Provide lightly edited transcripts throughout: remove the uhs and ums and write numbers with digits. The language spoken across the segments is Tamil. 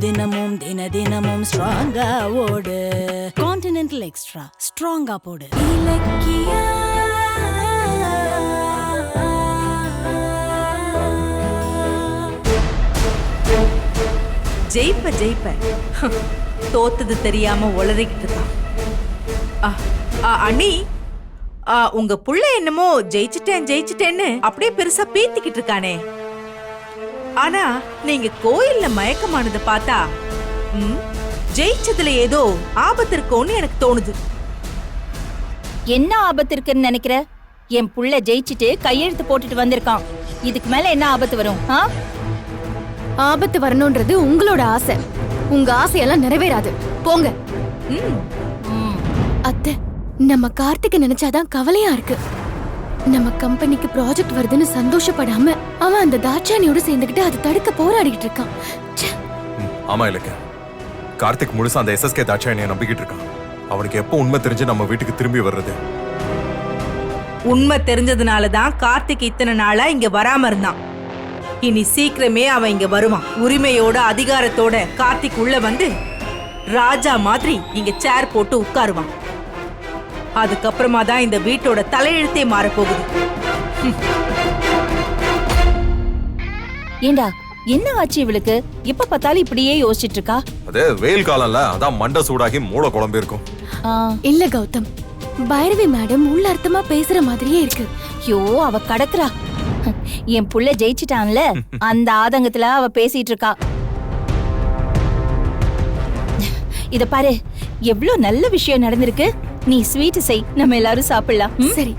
தினமும் தினமும் ஸ்ட்ராங்கா ஓடு. கான்டினென்டல் எக்ஸ்ட்ரா ஸ்ட்ராங்கா போடு. இலக்கியா ஜெயிப்ப தோத்தது தெரியாம உளறிக்கிட்டு இருக்கான். அண்ணி, உங்க புள்ள என்னமோ ஜெயிச்சிட்டேன்னு அப்படியே பெருசா பீத்திக்கிட்டு இருக்கானே. ஆனா நீங்க கோயில்ல மயக்கமானது பார்த்தா ஜெயிச்சதுல ஏதோ ஆபத்து இருக்கும்னு எனக்கு தோணுது. என்ன ஆபத்து இருக்குன்னு நினைக்கிற? என் புள்ள ஜெயிச்சிட்டு கையெழுத்து போட்டுட்டு வந்திருக்கான். இதுக்கு மேல என்ன ஆபத்து வரும்? ஆபத்து வரணும்ன்றது உங்களோட ஆசை. உங்க ஆசையெல்லாம் நிறைவேறாது. போங்க. அத்தை, நம்ம கார்த்திகை நினைச்சாதான் கவலையா இருக்கு. நம்ம கம்பெனிக்கு ப்ராஜெக்ட் வருதுன்னு சந்தோஷப்படாம அவன் அந்த தாட்சாணியோட சேர்ந்துகிட்டு அதை தடுக்க போராடிக்கிட்டு இருக்கான். ஆமா இல்லைங்க, கார்த்திக் முழுசா அந்த எஸ்எஸ்கே தாட்சாணியை நம்பிக்கிட்டு இருக்கான். அவனுக்கு எப்போ உண்மை தெரிஞ்சு நம்ம வீட்டுக்கு திரும்பி வர்றது? உண்மை தெரிஞ்சதுனாலதான் கார்த்திக் இத்தனை நாளா இங்க வராம இருந்தான். இனி சீக்கிரமே அவன் இங்க வருவான். உரிமையோட அதிகாரத்தோட கார்த்திக் உள்ள வந்து ராஜா மாதிரி இங்க சேர் போட்டு உட்காருவான். அதுக்கப்புறமா தான் இந்த வீட்டோட தலையெழுத்தே மாறப்போகுது. ஏண்டா, என்ன ஆச்சு இவளுக்கு? எப்ப பார்த்தாலும் இப்படியே யோசிச்சுட்டு இருக்கா? அதே வெயில் காலம்ல, அதான் மண்டை சூடாகி மூளை குழம்பு இருக்கும். இல்ல கௌதம், பைரவி மேடம் உள்ள அர்த்தமா பேசுற மாதிரியே இருக்கு. ஐயோ, அவ கடக்குறா. என் புள்ள ஜெயிச்சிட்டான்ல, அந்த ஆதங்கத்துல அவ பேசிட்டு இருக்கா. இத பாரு, எவ்வளவு நல்ல விஷயம் நடந்திருக்கு. நீ ஸ்வீட் செய், நம்ம எல்லாரும் சாப்பிடலாம். சரி.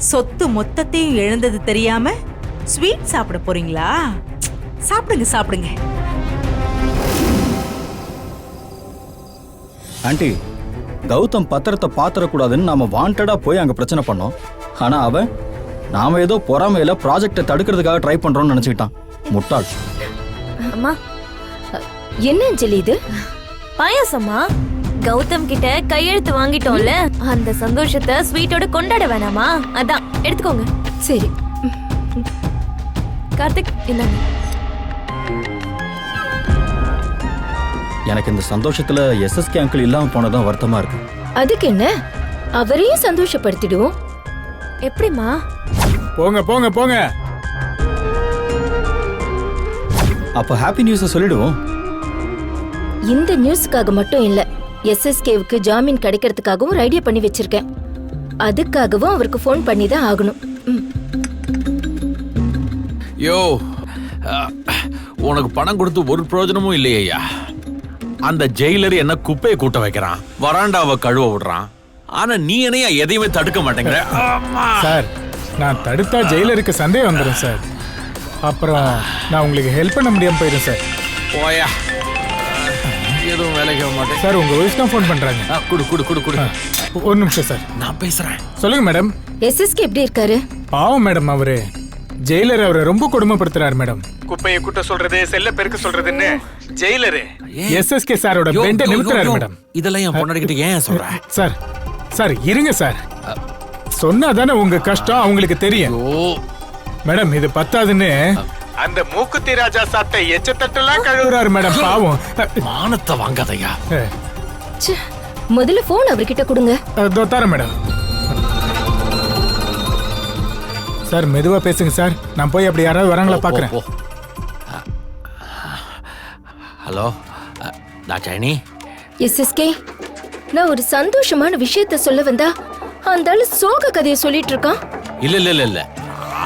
சொத்து மொத்தத்தையும் இழந்தது தெரியாம ஸ்வீட் சாப்பிட போறீங்களா? சாப்பிடுங்க. ஆண்டி, கௌதம் பத்திரத்தை பாத்திரக்கூடாதுன்னு நாம வாண்டடா போய் அங்க பிரச்சனை பண்ணோம். ஆனா அவன் நாம ஏதோ பொறாமையில ப்ராஜெக்டை தடுக்கிறதுக்காக ட்ரை பண்றோம்னு நினைச்சுக்கிட்டான். முட்டாள். அம்மா, என்ன அஞ்சலி இது? பாயாசம்மா. கௌதம் கிட்ட கையெழுத்து வாங்கிட்டோம்ல, அந்த சந்தோஷத்தை ஸ்வீட்டோட கொண்டாட வேணாமா? அதான் எடுத்துக்கோங்க. சரி கார்த்திக், என்னங்க? எனக்கு இந்த சந்தோஷத்துல எஸ்எஸ்கே அங்கிள் இல்லாம போனதான் வருத்தமா இருக்கு. அதுக்கு என்ன, அவரையும் சந்தோஷப்படுத்திடுவோம். எப்படிமா? போங்க. அப்ப ஹாப்பி நியூஸை சொல்லிடுவோம். இந்த நியூஸ்க்காக மட்டும் இல்ல, எஸ்எஸ்கேவுக்கு ஜாமீன் கிடைக்கிறதுக்காகவும் ஒரு ஐடியா பண்ணி வச்சிருக்கேன். அதுக்காகவும் அவருக்கு ஃபோன் பண்ணி தான் ஆகணும். யோ, உனக்கு பணம் கொடுத்து ஒரு பிரயோஜனமும் இல்லையா? அந்த ஜெயிலர் என்ன குப்பையை கூட்ட வைக்கிறான், வராண்டாவை கழுவ விடுறான். ஆனா நீ என்னையா எதையுமே தடுக்க மாட்டேங்கிற. சார், நான் தடுத்தா ஜெயிலருக்கு சந்தேகம் வந்துடும் சார். அப்புறம் நான் உங்களுக்கு ஹெல்ப் பண்ண முடியாம போயிடும் சார். போயா, எதுவும் வேலைக்கு ஆக மாட்டேன் சார். உங்க ஒய்ஃப் தான் ஃபோன் பண்றாங்க. குடு. ஒரு நிமிஷம் சார், நான் பேசுறேன். சொல்லுங்க மேடம். எஸ்எஸ்கே எப்படி இருக்காரு? பாவம் மேடம், அவரு ஜெயிலர் அவரை ரொம்ப கொடுமைப்படுத்துறாரு மேடம். குப்பையை கூட்ட சொல்றது, செல்ல பெருக்க சொல்றதுன்னு ஜெயிலரு எஸ்எஸ்கே சாரோட பெண்டை நிறுத்துறாரு மேடம். இதெல்லாம் என் பொண்ணாடிக்கிட்ட ஏன் சொல்ற? சார் இருங்க சார், சொன்னாதானே உங்க கஷ்டம் அவங்களுக்கு தெரியும். மேடம், இது பத்தாதுன்னு அந்த மூக்குத்தி ராஜா சாத்த எச்சத்தட்டெல்லாம் கழுவுறாரு மேடம். பாவம். மானத்தை வாங்காதையா. முதல்ல போன் அவர்கிட்ட கொடுங்க. தோத்தார மேடம். சார், மெதுவா பேசுங்க சார். நான் போய் அப்படி யாராவது வராங்களா பாக்குறேன். ஹலோ தாட்சாயணி. எஸ்எஸ்கே, நான் ஒரு சந்தோஷமான விஷயத்த சொல்ல வந்தா அந்த ஆளு சோக கதையை சொல்லிட்டு இருக்கான். இல்ல,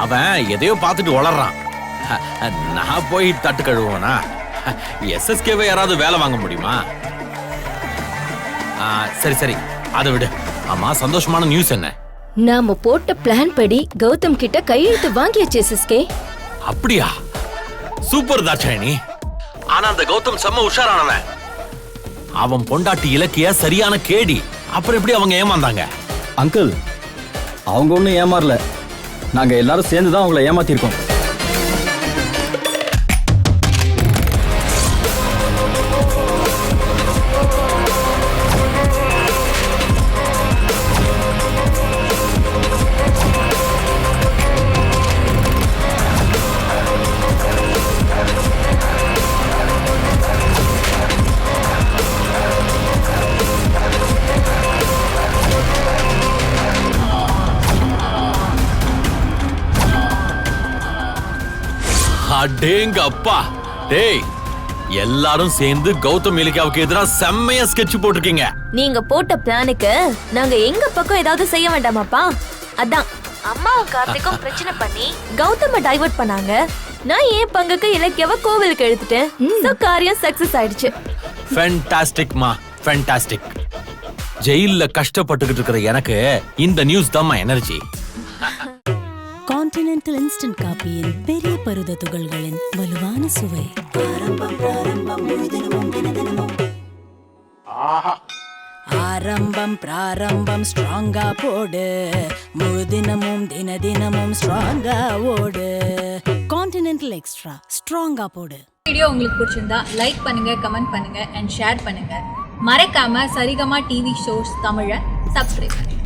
அவன் எதையோ பார்த்துட்டு வளர்றான். நான் போய் தட்டு கழுவுவனா? எஸ்எஸ்கேவை யாராவது வேலை வாங்க முடியுமா? சரி, அதை விடு. ஆமா, சந்தோஷமான நியூஸ் என்ன? நாம போட்ட பிளான் படி கௌதம் கிட்ட கையெழுத்து வாங்கியாச்சு எஸ்எஸ்கே. அப்படியா? சூப்பர் தாட்சாயணி. ஆனா அந்த கௌதம் செம்ம உஷாரானவன். அவன் பொண்டாட்டி இலக்கிய சரியான கேடி. அப்புறம் எப்படி அவங்க ஏமாந்தாங்க? அங்கிள், அவங்க ஒன்றும் ஏமாறல. நாங்க எல்லாரும் சேர்ந்து தான் அவங்கள ஏமாத்திருக்கோம். அடேங்க அப்பா. டேய், எல்லாரும் சேர்ந்து கௌதம் இலக்கியாவுக்கு எதிராக செம்மையா ஸ்கெட்ச் போட்டிருக்கீங்க. நீங்க போட்ட பிளானுக்கு நாங்க எங்க பக்கம் ஏதாவது செய்ய வேண்டாமாப்பா? அதான் அம்மாவும் கார்த்திக்கும் பிரச்சனை பண்ணி கௌதம டைவர்ட் பண்ணாங்க. நான் ஏன் பங்குக்கு இலக்கியாவ கோவிலுக்கு எடுத்துட்டேன். So, காரியம் சக்சஸ் ஆயிடுச்சு. ஃபேண்டாஸ்டிக்மா, ஃபேண்டாஸ்டிக். ஜெயில்ல கஷ்டப்பட்டுக்கிட்டு இருக்கிற எனக்கு இந்த நியூஸ் தான் எனர்ஜி. கான்டினென்டல் இன்ஸ்டன்ட் காபியின் பெரிய பருத துகள்களின் வலுவான சுவை. ஆரம்பம் பிராரம்பம் ஸ்ட்ராங்கா போடு, முழு தினமும் தினமும் ஸ்ட்ராங்கா ஓடு. கான்டினென்டல் எக்ஸ்ட்ரா ஸ்ட்ராங்கா போடு. வீடியோ உங்களுக்கு பிடிச்சிருந்தா லைக் பண்ணுங்க, கமெண்ட் பண்ணுங்க அண்ட் ஷேர் பண்ணுங்க. மறக்காம சரிகமா டிவி ஷோஸ் தமிழை சப்ஸ்கிரைப் பண்ணுங்க.